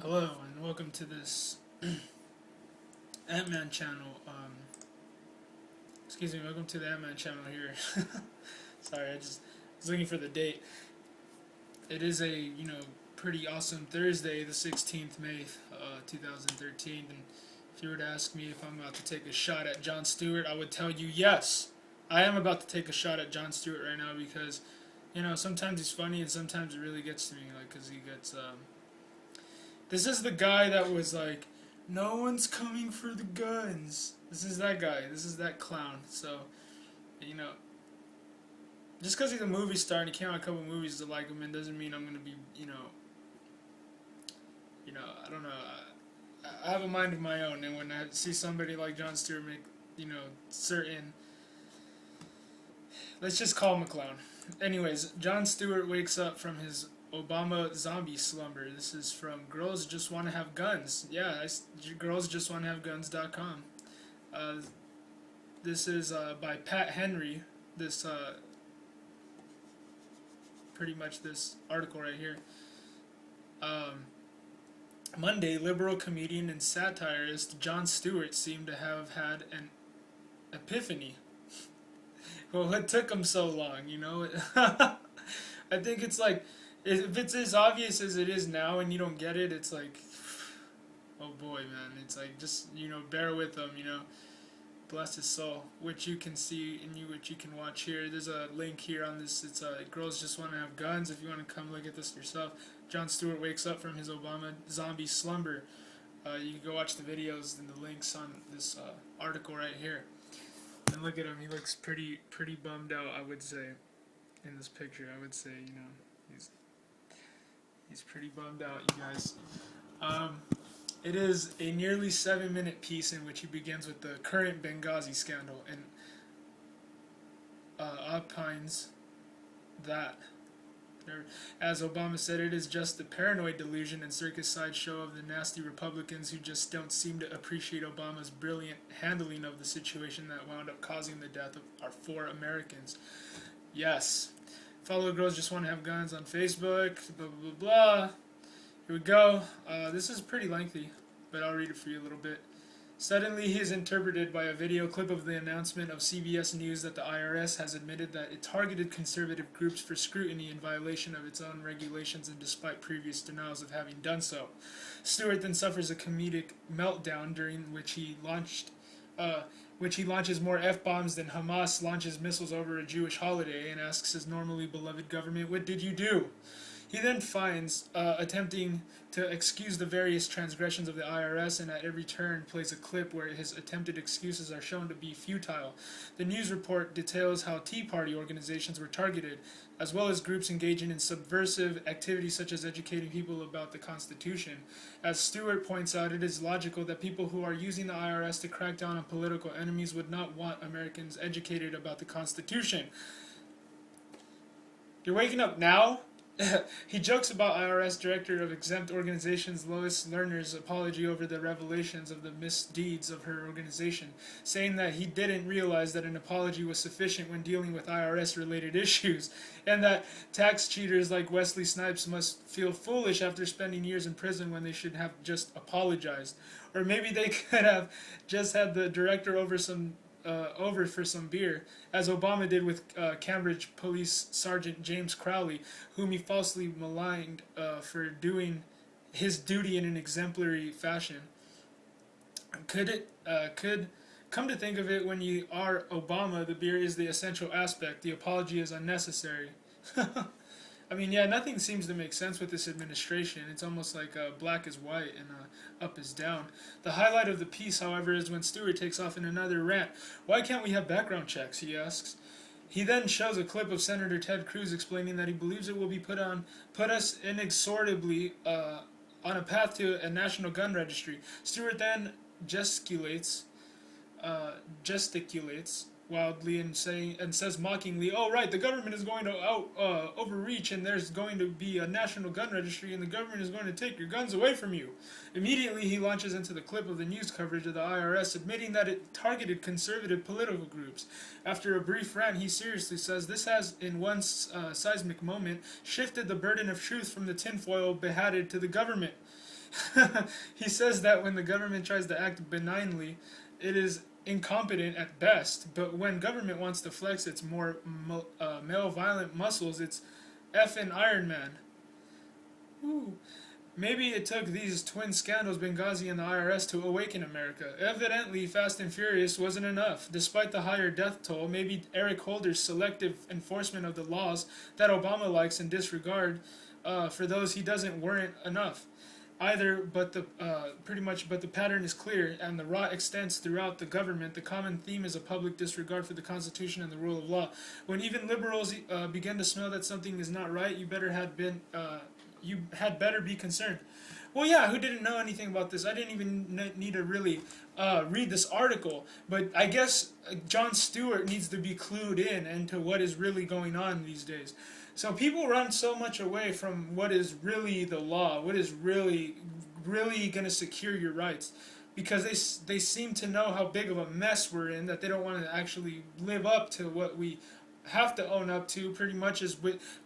Hello and welcome to this Ant-Man channel. Excuse me, welcome to the Ant-Man channel here. Sorry, I just was looking for the date. It is a, pretty awesome Thursday, the 16th May, 2013. And if you were to ask me if I'm about to take a shot at Jon Stewart, I would tell you yes. I am about to take a shot at Jon Stewart right now because, sometimes he's funny and sometimes it really gets to me, because he gets, this is the guy that was like, no one's coming for the guns. This is that guy. This is that clown. So, you know, just because he's a movie star and he came out a couple movies to like him, and doesn't mean I'm gonna be, I don't know. I have a mind of my own, and when I see somebody like Jon Stewart make, certain, let's just call him a clown. Anyways, Jon Stewart wakes up from his Obama zombie slumber. This is from Girls Just Want to Have Guns. Yeah, girlsjustwanttohaveguns.com. Uh, this is by Pat Henry. This pretty much this article right here. Monday, liberal comedian and satirist Jon Stewart seemed to have had an epiphany. Well, what took him so long, I think it's like, if it's as obvious as it is now and you don't get it, it's like, oh boy, man. It's like, just, bear with him, Bless his soul, which you can see and which you can watch here. There's a link here on this. It's Girls Just Want to Have Guns. If you want to come look at this yourself. Jon Stewart wakes up from his Obama zombie slumber. You can go watch the videos and the links on this article right here. And look at him. He looks pretty bummed out, I would say, in this picture. I would say, he's pretty bummed out, you guys. It is a nearly 7-minute piece in which he begins with the current Benghazi scandal and opines that, as Obama said, it is just the paranoid delusion and circus sideshow of the nasty Republicans who just don't seem to appreciate Obama's brilliant handling of the situation that wound up causing the death of our 4 Americans. Yes. Follow Girls Just Want to Have Guns on Facebook, blah, blah, blah, blah. Here we go. This is pretty lengthy, but I'll read it for you a little bit. Suddenly, he is interpreted by a video clip of the announcement of CBS News that the IRS has admitted that it targeted conservative groups for scrutiny in violation of its own regulations and despite previous denials of having done so. Stewart then suffers a comedic meltdown during which he launches more F-bombs than Hamas launches missiles over a Jewish holiday and asks his normally beloved government, "What did you do?" He then finds attempting to excuse the various transgressions of the IRS, and at every turn plays a clip where his attempted excuses are shown to be futile. The news report details how Tea Party organizations were targeted, as well as groups engaging in subversive activities such as educating people about the Constitution. As Stewart points out, it is logical that people who are using the IRS to crack down on political enemies would not want Americans educated about the Constitution. You're waking up now? He jokes about IRS Director of Exempt Organizations Lois Lerner's apology over the revelations of the misdeeds of her organization, saying that he didn't realize that an apology was sufficient when dealing with IRS-related issues, and that tax cheaters like Wesley Snipes must feel foolish after spending years in prison when they should have just apologized. Or maybe they could have just had the director over for some beer, as Obama did with Cambridge Police Sergeant James Crowley, whom he falsely maligned for doing his duty in an exemplary fashion. Could come to think of it, when you are Obama, the beer is the essential aspect. The apology is unnecessary. I mean, yeah, nothing seems to make sense with this administration. It's almost like black is white and up is down. The highlight of the piece, however, is when Stewart takes off in another rant. Why can't we have background checks, he asks. He then shows a clip of Senator Ted Cruz explaining that he believes it will be put us inexorably on a path to a national gun registry. Stewart then gesticulates wildly and says mockingly, "Oh right, the government is going to overreach, and there's going to be a national gun registry, and the government is going to take your guns away from you." Immediately, he launches into the clip of the news coverage of the IRS, admitting that it targeted conservative political groups. After a brief rant, he seriously says this has, in one seismic moment, shifted the burden of truth from the tinfoil behatted to the government. He says that when the government tries to act benignly, it is incompetent at best, but when government wants to flex its more male violent muscles, it's effing Iron Man. Ooh. Maybe it took these twin scandals, Benghazi and the IRS, to awaken America. Evidently, Fast and Furious wasn't enough. Despite the higher death toll, maybe Eric Holder's selective enforcement of the laws that Obama likes and disregard for those he doesn't weren't enough. Either, but the pretty much, but the pattern is clear, and the rot extends throughout the government. The common theme is a public disregard for the Constitution and the rule of law. When even liberals begin to smell that something is not right, you had better be concerned. Well, yeah, who didn't know anything about this? I didn't even need to really read this article, but I guess Jon Stewart needs to be clued in into what is really going on these days. So people run so much away from what is really the law, what is really going to secure your rights, because they seem to know how big of a mess we're in, that they don't want to actually live up to what we have to own up to. Pretty much is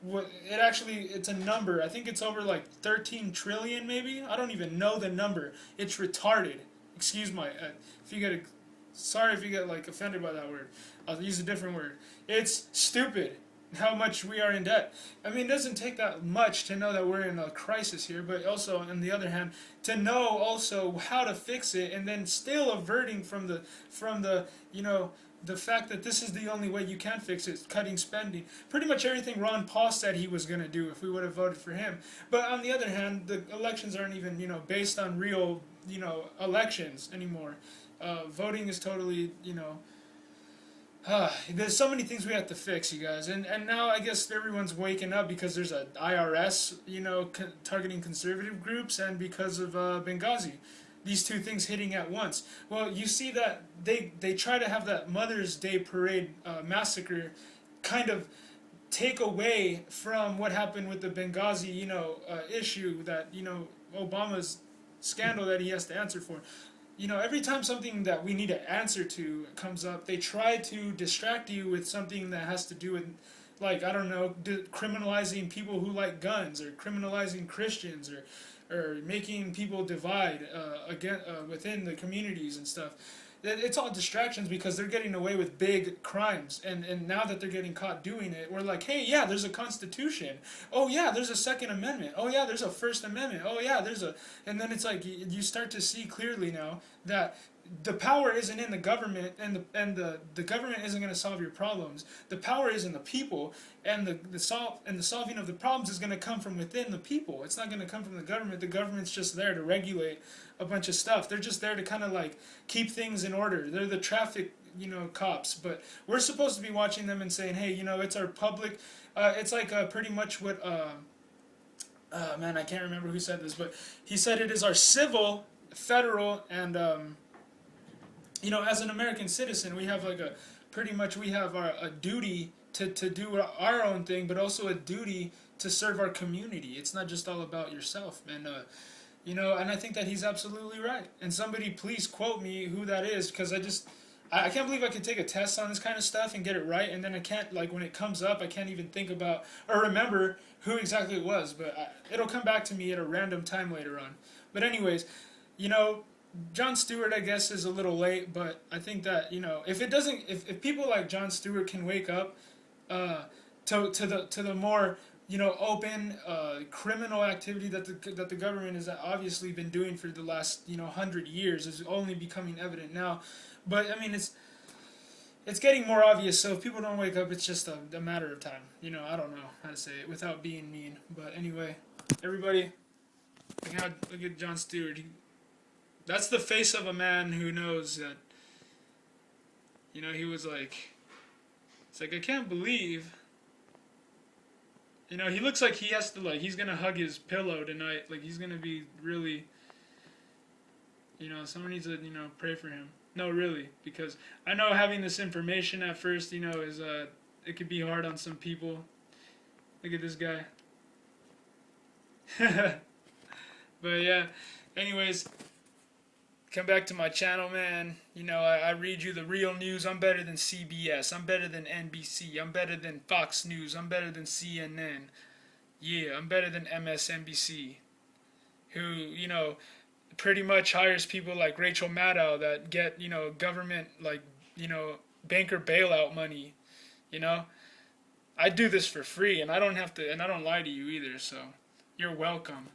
what it actually, it's a number. I think it's over like 13 trillion maybe. I don't even know the number. It's retarded. Excuse my if you get sorry if you get like offended by that word. I'll use a different word. It's stupid how much we are in debt. I mean, it doesn't take that much to know that we're in a crisis here, but also, on the other hand, to know also how to fix it, and then still averting from the the fact that this is the only way you can fix it, cutting spending. Pretty much everything Ron Paul said he was going to do if we would have voted for him. But on the other hand, the elections aren't even, based on real, elections anymore. Voting is totally, there's so many things we have to fix, you guys. And now I guess everyone's waking up because there's an IRS, targeting conservative groups, and because of Benghazi. These two things hitting at once. Well, you see that they try to have that Mother's Day parade massacre kind of take away from what happened with the Benghazi, issue that, Obama's scandal that he has to answer for. Every time something that we need to answer to comes up, they try to distract you with something that has to do with, like, I don't know, criminalizing people who like guns, or criminalizing Christians, or making people divide within the communities and stuff. It's all distractions because they're getting away with big crimes, and now that they're getting caught doing it, we're like, hey, yeah, there's a Constitution. Oh yeah, there's a Second Amendment. Oh yeah, there's a First Amendment. Oh yeah, and then it's like you start to see clearly now that the power isn't in the government, and the government isn't going to solve your problems. The power is in the people, and the solving of the problems is going to come from within the people. It's not going to come from the government. The government's just there to regulate a bunch of stuff. They're just there to kind of like keep things in order. They're the traffic, cops. But we're supposed to be watching them and saying, hey, it's our public. It's like pretty much what. Man, I can't remember who said this, but he said it is our civil, federal, and as an American citizen, we have we have a duty to do our own thing, but also a duty to serve our community. It's not just all about yourself, man. And I think that he's absolutely right. And somebody please quote me who that is, because I can't believe I could take a test on this kind of stuff and get it right, and then I can't, when it comes up, I can't even think about or remember who exactly it was, but it'll come back to me at a random time later on. But anyways, Jon Stewart, I guess, is a little late, but I think that, if people like Jon Stewart can wake up to the more, open criminal activity that the government has obviously been doing for the last 100 years, is only becoming evident now. But I mean, it's getting more obvious. So if people don't wake up, it's just a matter of time. I don't know how to say it without being mean. But anyway, everybody, look at Jon Stewart. That's the face of a man who knows that, he was like, it's like, I can't believe, he looks like he has to, he's going to hug his pillow tonight. Like, he's going to be really, someone needs to, pray for him. No, really, because I know having this information at first, is, it could be hard on some people. Look at this guy. But yeah, anyways, come back to my channel, man. I read you the real news. I'm better than CBS. I'm better than NBC. I'm better than Fox News. I'm better than CNN. Yeah, I'm better than MSNBC. who, pretty much hires people like Rachel Maddow that get, government, like, banker bailout money, you know? I do this for free, and I don't have to, and I don't lie to you either, so you're welcome.